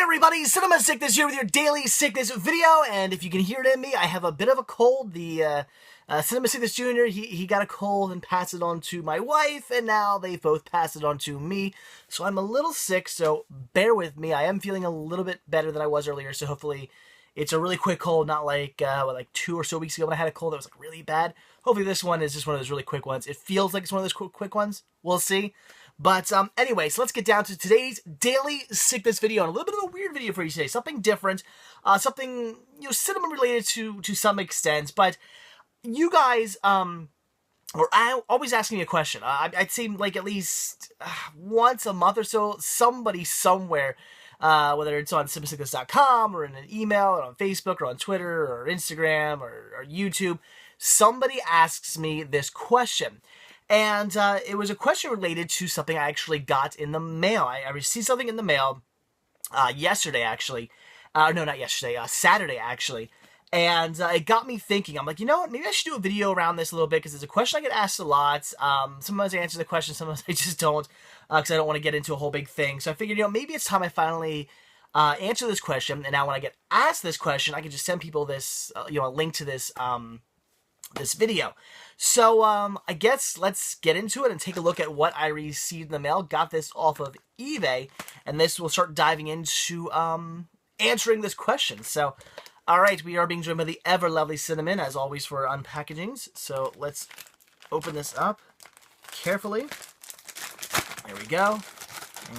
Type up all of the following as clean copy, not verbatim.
everybody, Cinema Sickness here with your daily sickness video, and if you can hear it in me, I have a bit of a cold. The Cinema Sickness Jr., he got a cold and passed it on to my wife, and now they've both passed it on to me, so I'm a little sick, so bear with me. I am feeling a little bit better than I was earlier, so hopefully it's a really quick cold, not like, 2 or so weeks ago when I had a cold that was like really bad. Hopefully this one is just one of those really quick ones. It feels like it's one of those quick ones. We'll see. But anyway, so let's get down to today's daily sickness video, and a little bit of a weird video for you today. Something different, something, cinema related to some extent. But you guys are always asking me a question. I'd say like at least once a month or so, somebody somewhere, whether it's on cinemaSickness.com or in an email or on Facebook or on Twitter or Instagram or YouTube, somebody asks me this question. And it was a question related to something I actually got in the mail. I received something in the mail yesterday, actually. No, not yesterday. Saturday, actually. And it got me thinking. I'm like, you know what? Maybe I should do a video around this a little bit because it's a question I get asked a lot. Sometimes I answer the question, sometimes I just don't because I don't want to get into a whole big thing. So I figured, maybe it's time I finally answer this question. And now when I get asked this question, I can just send people this, a link to this this video. So, I guess let's get into it and take a look at what I received in the mail. Got this off of eBay, and this will start diving into, answering this question. So, alright, we are being joined by the ever-lovely Cinnamon, as always, for unpackagings. So, let's open this up carefully. There we go.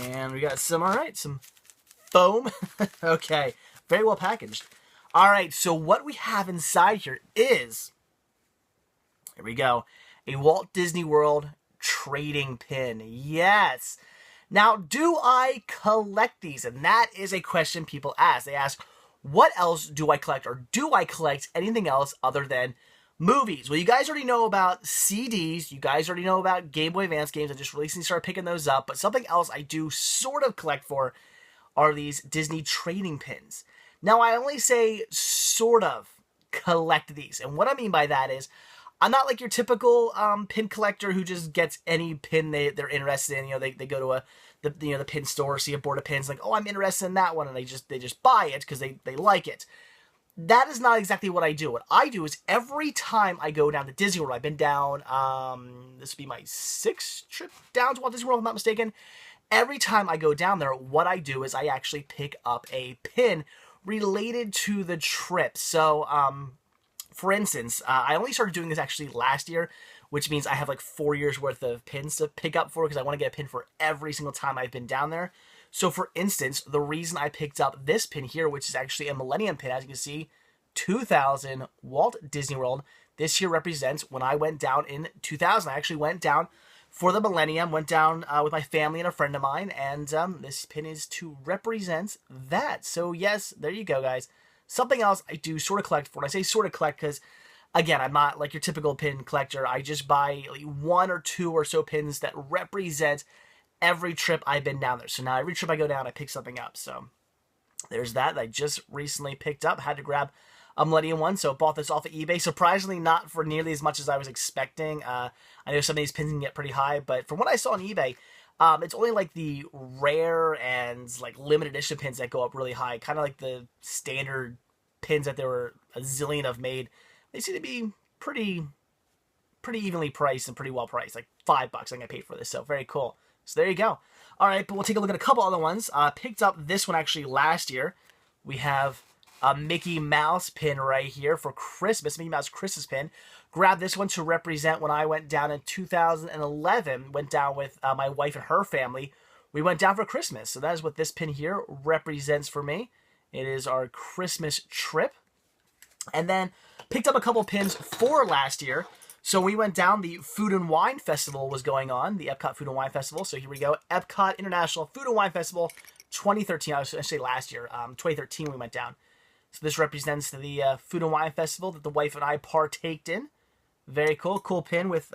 And we got some foam. Okay, very well packaged. Alright, so what we have inside here is... Here we go. A Walt Disney World trading pin. Yes. Now, do I collect these? And that is a question people ask. They ask, what else do I collect? Or do I collect anything else other than movies? Well, you guys already know about CDs. You guys already know about Game Boy Advance games. I just recently started picking those up. But something else I do sort of collect for are these Disney trading pins. Now, I only say sort of collect these. And what I mean by that is, I'm not like your typical pin collector who just gets any pin they're interested in. They go to the pin store, see a board of pins, like, oh, I'm interested in that one, and they just buy it because they like it. That is not exactly what I do. What I do is every time I go down to Disney World, I've been down, this would be my 6th trip down to Walt Disney World, if I'm not mistaken. Every time I go down there, what I do is I actually pick up a pin related to the trip. So, for instance, I only started doing this actually last year, which means I have like 4 years worth of pins to pick up for because I want to get a pin for every single time I've been down there. So for instance, the reason I picked up this pin here, which is actually a Millennium pin, as you can see, 2000 Walt Disney World. This here represents when I went down in 2000. I actually went down for the Millennium, went down with my family and a friend of mine, and this pin is to represent that. So yes, there you go, guys. Something else I do sort of collect for. And I say sort of collect because, again, I'm not like your typical pin collector. I just buy like 1 or 2 or so pins that represent every trip I've been down there. So now every trip I go down, I pick something up. So there's that I just recently picked up. Had to grab a Millennium one, so bought this off of eBay. Surprisingly, not for nearly as much as I was expecting. I know some of these pins can get pretty high, but from what I saw on eBay, it's only like the rare and like limited edition pins that go up really high. Kind of like the standard pins that there were a zillion of made. They seem to be pretty evenly priced and pretty well priced. Like $5 I'm going to pay for this. So very cool. So there you go. All right, but we'll take a look at a couple other ones. Picked up this one actually last year. We have a Mickey Mouse pin right here for Christmas. Mickey Mouse Christmas pin. Grabbed this one to represent when I went down in 2011. Went down with my wife and her family. We went down for Christmas. So that is what this pin here represents for me. It is our Christmas trip. And then picked up a couple pins for last year. So we went down, the Food and Wine Festival was going on. The Epcot Food and Wine Festival. So here we go. Epcot International Food and Wine Festival 2013. I was going to say last year. 2013 we went down. So this represents the Food and Wine Festival that the wife and I partaked in. Very cool. Cool pin with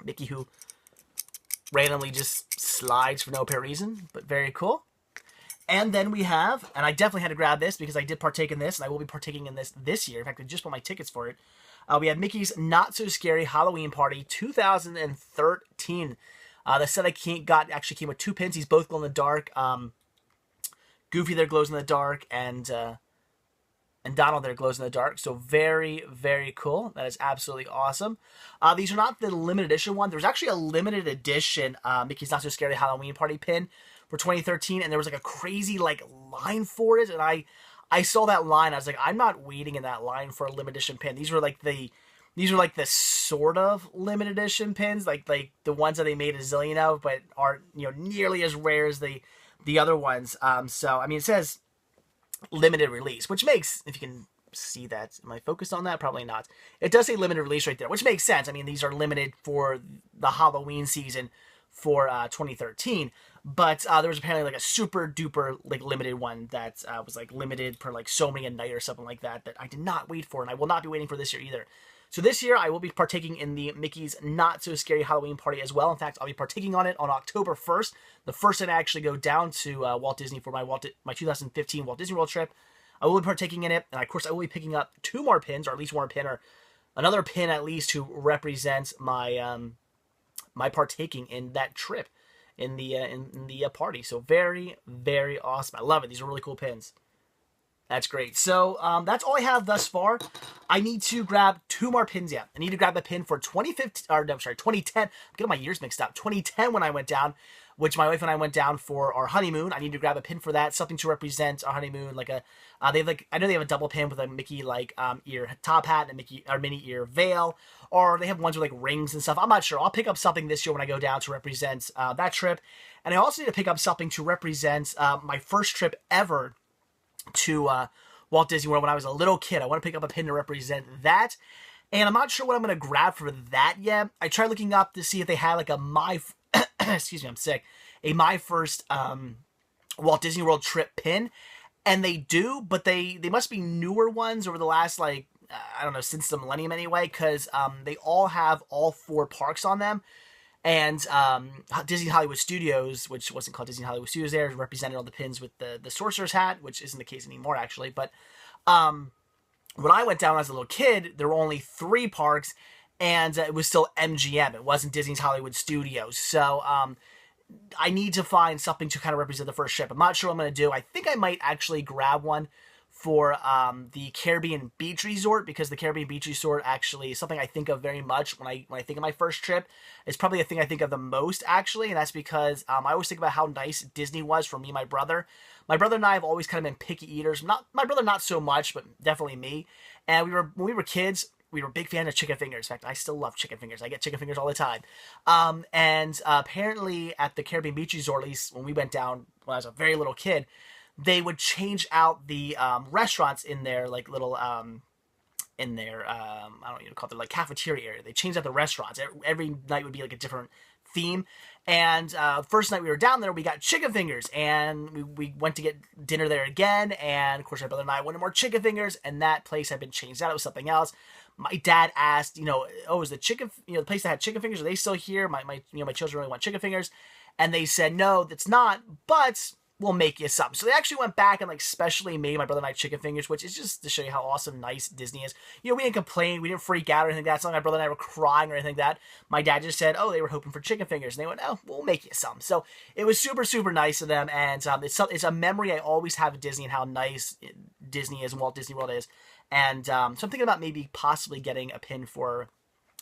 Mickey, who randomly just slides for no apparent reason. But very cool. And then we have, and I definitely had to grab this because I did partake in this, and I will be partaking in this year. In fact, I just bought my tickets for it. We have Mickey's Not So Scary Halloween Party 2013. The set I actually came with 2 pins. He's both glow in the dark. Goofy there glows in the dark, and Donald there glows in the dark. So very, very cool. That is absolutely awesome. These are not the limited edition one. There was actually a limited edition Mickey's Not So Scary Halloween Party pin for 2013, and there was like a crazy like line for it, and I saw that line. I was like, I'm not waiting in that line for a limited edition pin. These were like the sort of limited edition pins, like the ones that they made a zillion of, but aren't nearly as rare as the other ones. So I mean, it says limited release, which makes, if you can see that, am I focused on that? Probably not. It does say limited release right there, which makes sense. I mean, these are limited for the Halloween season for 2013, but there was apparently like a super duper like limited one that was like limited for like so many a night or something like that I did not wait for, and I will not be waiting for this year either. So this year I will be partaking in the Mickey's Not So Scary Halloween Party as well. In fact, I'll be partaking on it on October 1st, the first time I actually go down to Walt Disney for my 2015 Walt Disney World trip. I will be partaking in it, and of course I will be picking up 2 more pins, or at least one pin, or another pin at least, to represent my my partaking in that trip, in the party. So very, very awesome. I love it. These are really cool pins. That's great. So that's all I have thus far. I need to grab 2 more pins yet. I need to grab a pin for 2010. I'm getting my years mixed up. 2010 when I went down, which my wife and I went down for our honeymoon. I need to grab a pin for that, something to represent our honeymoon. Like they have I know they have a double pin with a Mickey ear top hat and a Mickey or Minnie ear veil, or they have ones with like rings and stuff. I'm not sure. I'll pick up something this year when I go down to represent that trip, and I also need to pick up something to represent my first trip ever to Walt Disney World when I was a little kid. I want to pick up a pin to represent that, and I'm not sure what I'm going to grab for that yet. I tried looking up to see if they had like a excuse me, I'm sick, a my first Walt Disney World trip pin, and they do, but they must be newer ones over the last like I don't know, since the millennium anyway, because they all have all 4 parks on them. And Disney Hollywood Studios, which wasn't called Disney Hollywood Studios there, represented all the pins with the sorcerer's hat, which isn't the case anymore, actually. But when I went down when I was a little kid, there were only 3 parks, and it was still MGM. It wasn't Disney's Hollywood Studios. So I need to find something to kind of represent the first trip. I'm not sure what I'm going to do. I think I might actually grab one for the Caribbean Beach Resort, because the Caribbean Beach Resort actually is something I think of very much when I think of my first trip. It's probably the thing I think of the most, actually, and that's because I always think about how nice Disney was for me and my brother. My brother and I have always kind of been picky eaters. My brother not so much, but definitely me. And when we were kids, we were big fans of chicken fingers. In fact, I still love chicken fingers. I get chicken fingers all the time. And apparently at the Caribbean Beach Resort, at least when we went down when I was a very little kid, they would change out the restaurants in their like little I don't know, call it like cafeteria area. They changed out the restaurants. Every night would be like a different theme. And first night we were down there, we got chicken fingers, and we went to get dinner there again. And of course, my brother and I wanted more chicken fingers, and that place had been changed out. It was something else. My dad asked, oh, is the chicken, the place that had chicken fingers, are they still here? My children really want chicken fingers, and they said no, that's not, but we'll make you some. So they actually went back and like specially made my brother and I chicken fingers, which is just to show you how awesome, nice Disney is. We didn't complain, we didn't freak out or anything like that. It's not like my brother and I were crying or anything like that. My dad just said, oh, they were hoping for chicken fingers, and they went, oh, we'll make you some. So it was super, super nice of them, and it's a memory I always have of Disney and how nice Disney is and Walt Disney World is. And so I'm thinking about maybe possibly getting a pin for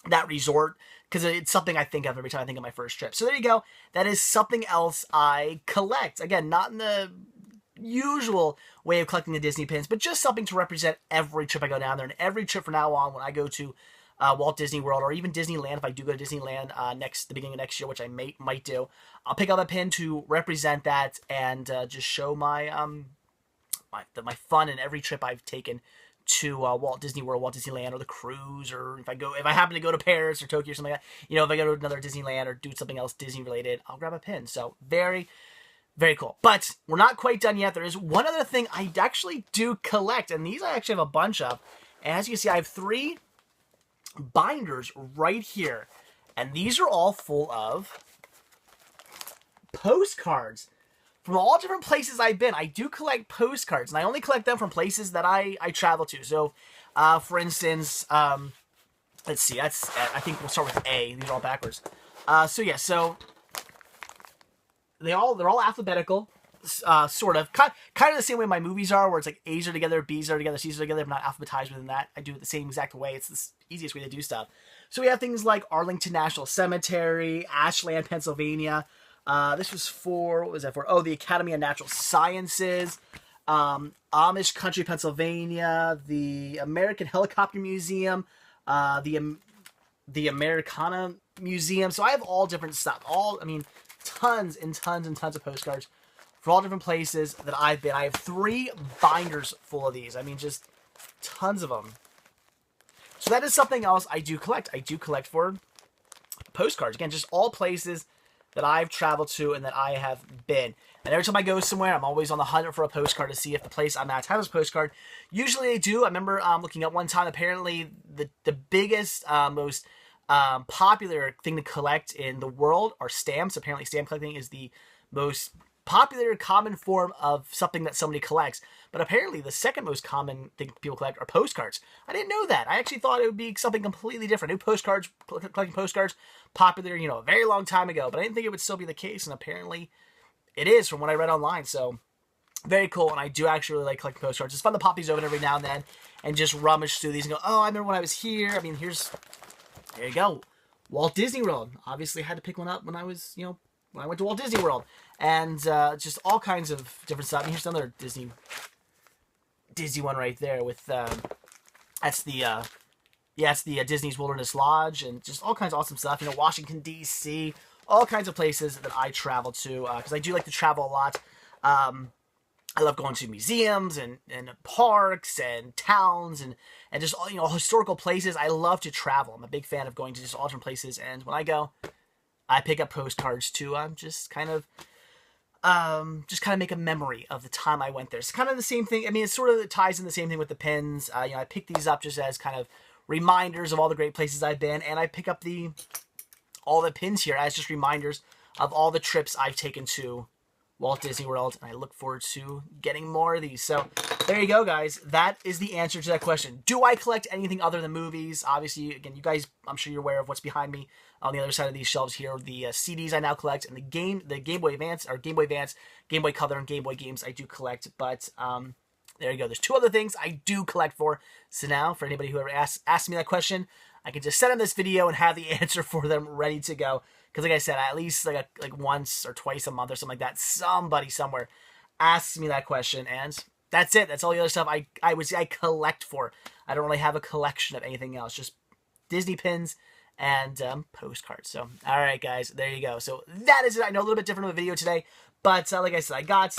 that resort, because it's something I think of every time I think of my first trip. So there you go. That is something else I collect. Again, not in the usual way of collecting the Disney pins, but just something to represent every trip I go down there. And every trip from now on when I go to Walt Disney World, or even Disneyland, if I do go to Disneyland the beginning of next year, which I might do, I'll pick up a pin to represent that and just show my my fun in every trip I've taken to Walt Disney World, Walt Disneyland, or the cruise, or if I happen to go to Paris or Tokyo or something like that, if I go to another Disneyland or do something else Disney related, I'll grab a pin. So very, very cool. But we're not quite done yet. There is one other thing I actually do collect, and these I actually have a bunch of. And as you can see, I have 3 binders right here, and these are all full of postcards from all different places I've been. I do collect postcards, and I only collect them from places that I travel to. So, for instance, let's see, I think we'll start with A. These are all backwards. So they're all alphabetical. sort of. Kind of the same way my movies are, where it's like A's are together, B's are together, C's are together, but not alphabetized within that. I do it the same exact way. It's the easiest way to do stuff. So we have things like Arlington National Cemetery, Ashland, Pennsylvania. This was for, what was that for? Oh, the Academy of Natural Sciences. Amish Country, Pennsylvania. The American Helicopter Museum. The Americana Museum. So I have all different stuff. Tons and tons and tons of postcards for all different places that I've been. I have 3 binders full of these. I mean, just tons of them. So that is something else I do collect. I do collect for postcards. Again, just all places that I've traveled to and that I have been. And every time I go somewhere, I'm always on the hunt for a postcard to see if the place I'm at has a postcard. Usually they do. I remember looking up one time, apparently the biggest, most popular thing to collect in the world are stamps. Apparently stamp collecting is the most popular common form of something that somebody collects. But apparently the second most common thing people collect are postcards. I didn't know that. I actually thought it would be something completely different. New postcards, collecting postcards, popular, a very long time ago. But I didn't think it would still be the case. And apparently it is from what I read online. So very cool. And I do actually really like collecting postcards. It's fun to pop these open every now and then and just rummage through these and go, oh, I remember when I was here. I mean, there you go. Walt Disney World. Obviously had to pick one up when I was, when I went to Walt Disney World. And just all kinds of different stuff. And here's another Disney one right there with, that's the Disney's Wilderness Lodge and just all kinds of awesome stuff. Washington, D.C., all kinds of places that I travel to because I do like to travel a lot. I love going to museums and parks and towns and just all, historical places. I love to travel. I'm a big fan of going to just all different places. And when I go, I pick up postcards to just kind of make a memory of the time I went there. It's kind of the same thing. I mean, it sort of ties in the same thing with the pins. I pick these up just as kind of reminders of all the great places I've been, and I pick up all the pins here as just reminders of all the trips I've taken to Walt Disney World, and I look forward to getting more of these. So there you go, guys. That is the answer to that question. Do I collect anything other than movies? Obviously, again, you guys, I'm sure you're aware of what's behind me on the other side of these shelves here. The CDs I now collect, and the Game Boy Advance, Game Boy Color, and Game Boy games I do collect. But there you go. There's 2 other things I do collect for. So now, for anybody who ever asks me that question, I can just send them this video and have the answer for them ready to go. Because like I said, at least like once or twice a month or something like that, somebody somewhere asks me that question, and that's it. That's all the other stuff I would say I collect for. I don't really have a collection of anything else, just Disney pins and postcards. So, all right, guys, there you go. So that is it. I know a little bit different of a video today, but like I said, I got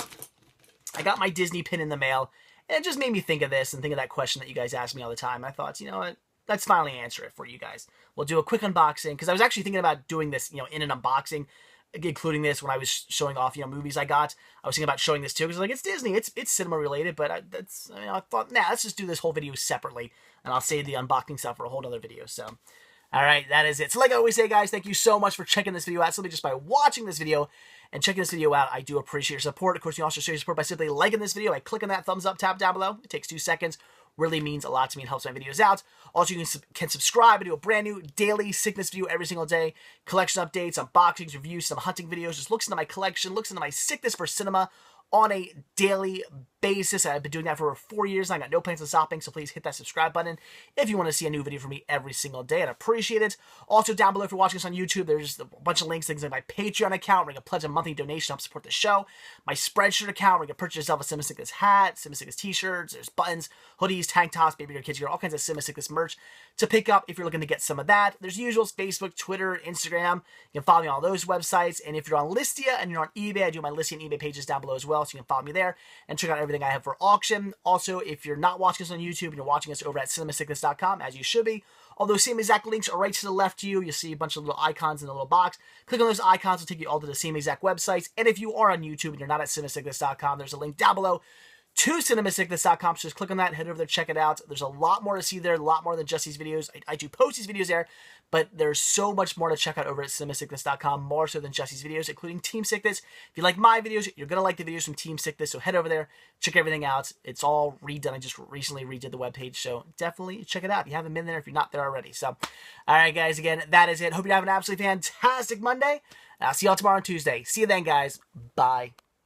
my Disney pin in the mail, and it just made me think of this and think of that question that you guys ask me all the time. I thought, you know what? Let's finally answer it for you guys. We'll do a quick unboxing, because I was actually thinking about doing this, in an unboxing, including this when I was showing off, movies I got. I was thinking about showing this too, because it's Disney, it's cinema related, but I thought, let's just do this whole video separately, and I'll save the unboxing stuff for a whole other video. So, all right, that is it. So like I always say, guys, thank you so much for checking this video out. Simply just by watching this video and checking this video out, I do appreciate your support. Of course, you also show your support by simply liking this video, by clicking that thumbs up tab down below. It takes 2 seconds. Really means a lot to me and helps my videos out. Also, you can subscribe. I do a brand new daily sickness video every single day. Collection updates, unboxings, reviews, some hunting videos. Just looks into my collection, looks into my sickness for cinema on a daily basis. I've been doing that for over 4 years, and I got no plans on stopping, so please hit that subscribe button if you want to see a new video from me every single day. I'd appreciate it. Also, down below, if you're watching this on YouTube, there's a bunch of links, things like my Patreon account, where you can pledge a monthly donation to help support the show, my Spreadshirt account, where you can purchase yourself a Cinema Sickness hat, Cinema Sickness t-shirts, there's buttons, hoodies, tank tops, baby kids gear, all kinds of Cinema Sickness merch to pick up if you're looking to get some of that. There's usuals, Facebook, Twitter, Instagram. You can follow me on all those websites, and if you're on Listia and you're on eBay, I do my Listia and eBay pages down below as well, so you can follow me there and check out everything I have for auction. Also, if you're not watching us on YouTube and you're watching us over at cinemasickness.com, as you should be, all those same exact links are right to the left to you. You'll see a bunch of little icons in the little box. Click on those icons, will take you all to the same exact websites. And if you are on YouTube and you're not at cinemasickness.com, there's a link down below to cinemasickness.com. So just click on that, head over there, check it out. There's a lot more to see there, a lot more than just these videos. I do post these videos there, but there's so much more to check out over at cinemasickness.com, more so than just these videos, including Team Sickness. If you like my videos, you're going to like the videos from Team Sickness, so head over there, check everything out. It's all redone. I just recently redid the webpage, so definitely check it out if you haven't been there, if you're not there already. So, all right, guys, again, that is it. Hope you have an absolutely fantastic Monday. I'll see y'all tomorrow on Tuesday. See you then, guys. Bye.